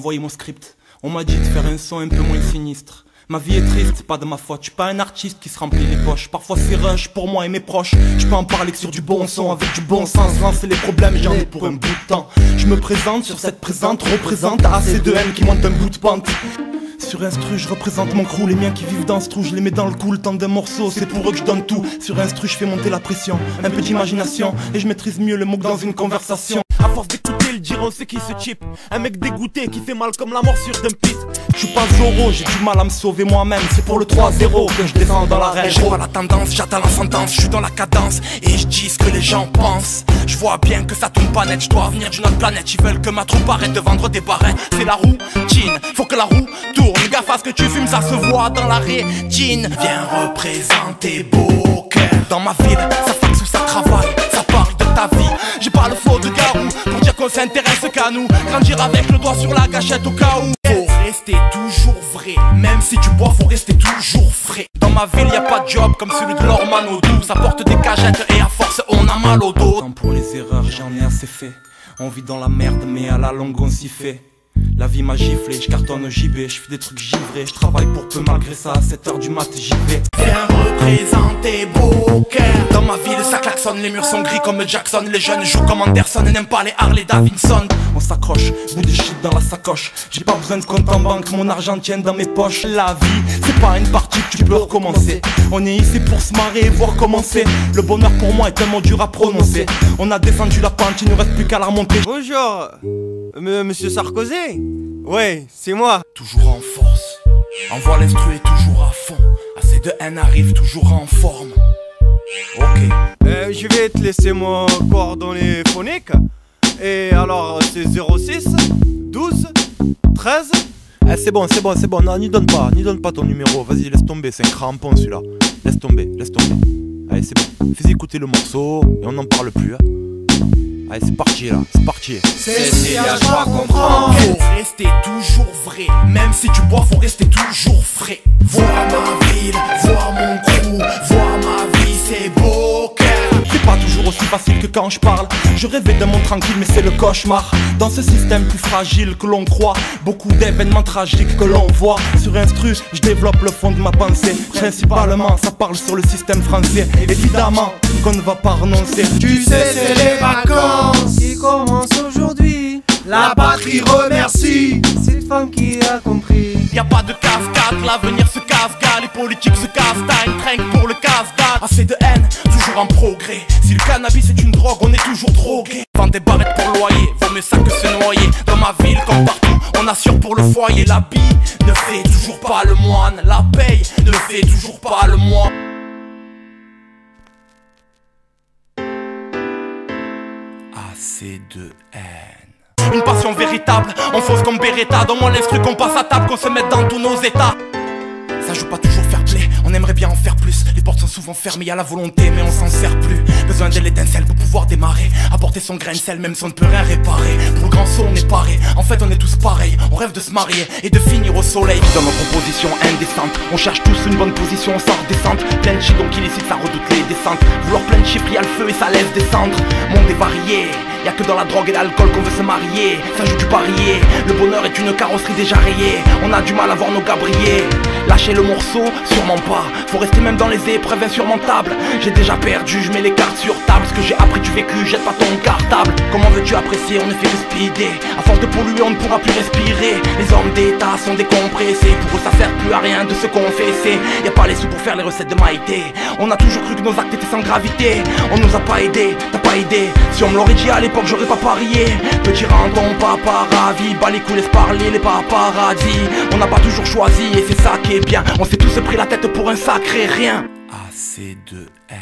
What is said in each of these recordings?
envoyé mon script. On m'a dit de faire un son un peu moins sinistre. Ma vie est triste, c'est pas de ma faute. Je suis pas un artiste qui se remplit les poches. Parfois c'est rush pour moi et mes proches. Je peux en parler que sur du bon son, avec du bon sens. Lancer les problèmes, j'en ai pour un bout de temps. Je me présente sur cette présente, représente assez de haine qui monte un bout de pente. Sur instru, je représente mon crew, les miens qui vivent dans ce trou, je les mets dans le coup, le temps d'un morceau, c'est pour eux que je donne tout. Sur instru, je fais monter la pression, un peu d'imagination, et je maîtrise mieux le mot que dans une conversation. À force d'écouter le dire, on sait qui se chip. Un mec dégoûté qui fait mal comme la morsure d'un pit. Je suis pas Zoro, j'ai du mal à me sauver moi-même. C'est pour le 3-0 que je descends dans l'arène. Je vois la tendance, j'attends l'ascendance. Je suis dans la cadence et je dis ce que les gens pensent. Je vois bien que ça tourne pas net, je dois venir d'une autre planète. Ils veulent que ma troupe arrête de vendre des barrettes. C'est la routine, faut que la roue tourne. Gaffe à ce que tu fumes, ça se voit dans la rétine. Viens représenter beau cœur. Dans ma ville, ça faxe ou ça travaille, ça parle de ta vie. J'ai pas le faux de garou pour dire qu'on s'intéresse qu'à nous. Grandir avec le doigt sur la gâchette au cas où. Faut rester toujours vrai, même si tu bois faut rester toujours frais. Dans ma ville y a pas de job comme celui de Lorman au doux. Ça porte des cagettes et à force on a mal au dos. Pour les erreurs j'en ai assez fait. On vit dans la merde mais à la longue on s'y fait. La vie m'a giflé, je cartonne au JB, je fais des trucs givrés, je travaille pour peu malgré ça, à 7h du mat j'y vais. Viens représenter beau cœur. Dans ma ville ça klaxonne, les murs sont gris comme Jackson. Les jeunes jouent comme Anderson et n'aiment pas les Harley Davidson. On s'accroche, bout de shit dans la sacoche. J'ai pas besoin de compte en banque, mon argent tient dans mes poches. La vie, c'est pas une partie que tu peux recommencer. On est ici pour se marrer et voir commencer. Le bonheur pour moi est un mot dur à prononcer. On a descendu la pente, il nous reste plus qu'à la remonter. Bonjour, monsieur Sarkozy. Ouais, c'est moi. Toujours en force, envoie l'instru et toujours à fond. Assez de haine arrive toujours en forme. Ok. Je vais te laisser mon coordonnées phoniques. Et alors c'est 06 12 13. C'est bon, non, n'y donne pas ton numéro, vas-y laisse tomber, c'est un crampon celui-là. Laisse tomber. Allez c'est bon, fais écouter le morceau et on n'en parle plus hein. Allez c'est parti là, c'est parti. Cécilia, je crois comprendre. Faut rester toujours vrai, même si tu bois faut rester toujours frais. Voir ma ville, voir mon crew, voir ma vie c'est beau cœur. C'est pas toujours aussi facile que quand je parle. Je rêvais d'un monde tranquille mais c'est le cauchemar. Dans ce système plus fragile que l'on croit, beaucoup d'événements tragiques que l'on voit. Sur instru, je développe le fond de ma pensée. Principalement ça parle sur le système français. Évidemment qu'on ne va pas renoncer. Tu sais c'est les vacances qui commencent aujourd'hui. La patrie remercie Cette femme qui a compris. Y'a pas de cascade, l'avenir se casse-gare. Les politiques se casse-time, trinquent pour le casse-date. Assez de haine, toujours en progrès. Si le cannabis est une drogue, on est toujours drogué. Vendre des barrettes pour loyer, vaut mieux ça que se noyer. Dans ma ville comme partout, on assure pour le foyer. L'habit ne fait toujours pas le moine. La paye ne fait toujours pas le moine. Assez de haine. Une passion véritable, on fausse comme Beretta. Dans mon l'instru qu'on passe à table, qu'on se mette dans tous nos états. Ça joue pas toujours fair play, on aimerait bien en faire plus. Les portes sont souvent fermées, y'a la volonté mais on s'en sert plus. Besoin de l'étincelle pour pouvoir démarrer. Apporter son grain de sel même si on ne peut rien réparer. Pour le grand saut on est paré, en fait on est tous pareils. On rêve de se marier et de finir au soleil. Dans nos propositions indécentes, on cherche tous une bonne position, on sort descente. Plein de shit donc illicite, ça redoute les descentes. Vouloir plein de chiffres, y'a le feu et ça laisse descendre. Monde est varié, y'a que dans la drogue et l'alcool qu'on veut se marier. Ça joue du parier, le bonheur est une carrosserie déjà rayée. On a du mal à voir nos gars briller. Lâcher le morceau, sûrement pas. Faut rester même dans les épreuves insurmontables. J'ai déjà perdu, je mets les cartes sur table. Ce que j'ai appris du vécu, jette pas ton cartable. Comment veux-tu apprécier, on ne fait que speeder. À force de polluer, on ne pourra plus respirer. Les hommes d'état sont décompressés. Pour eux ça sert plus à rien de se confesser. Y'a pas les sous pour faire les recettes de Maïté. On a toujours cru que nos actes étaient sans gravité. On nous a pas aidé, t'as pas idée. Si on me l'aurait dit à l'époque, j'aurais pas parié. Petit rend ton papa ravi. Bas les couilles, laisse parler les paparazzi. On n'a pas toujours choisi et c'est ça qui est bien. On s'est tous pris la tête pour un sacré rien. Assez de haine.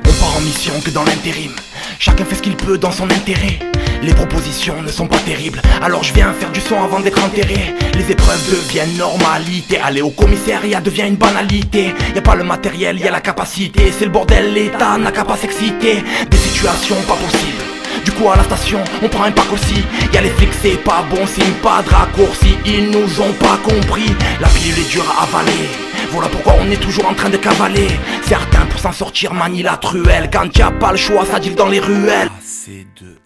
On part en mission que dans l'intérim. Chacun fait ce qu'il peut dans son intérêt. Les propositions ne sont pas terribles, alors je viens faire du son avant d'être enterré. Les épreuves deviennent normalité. Aller au commissariat devient une banalité. Y'a pas le matériel, y'a la capacité. C'est le bordel, l'état n'a qu'à pas s'exciter. Des situations pas possibles. Du coup à la station, on prend un pack aussi. Y'a les flics, c'est pas bon signe, pas de raccourci. Ils nous ont pas compris, la pilule est dure à avaler. Voilà pourquoi on est toujours en train de cavaler. Certains pour s'en sortir manient la truelle. Quand y'a pas le choix, ça deal dans les ruelles. Assez de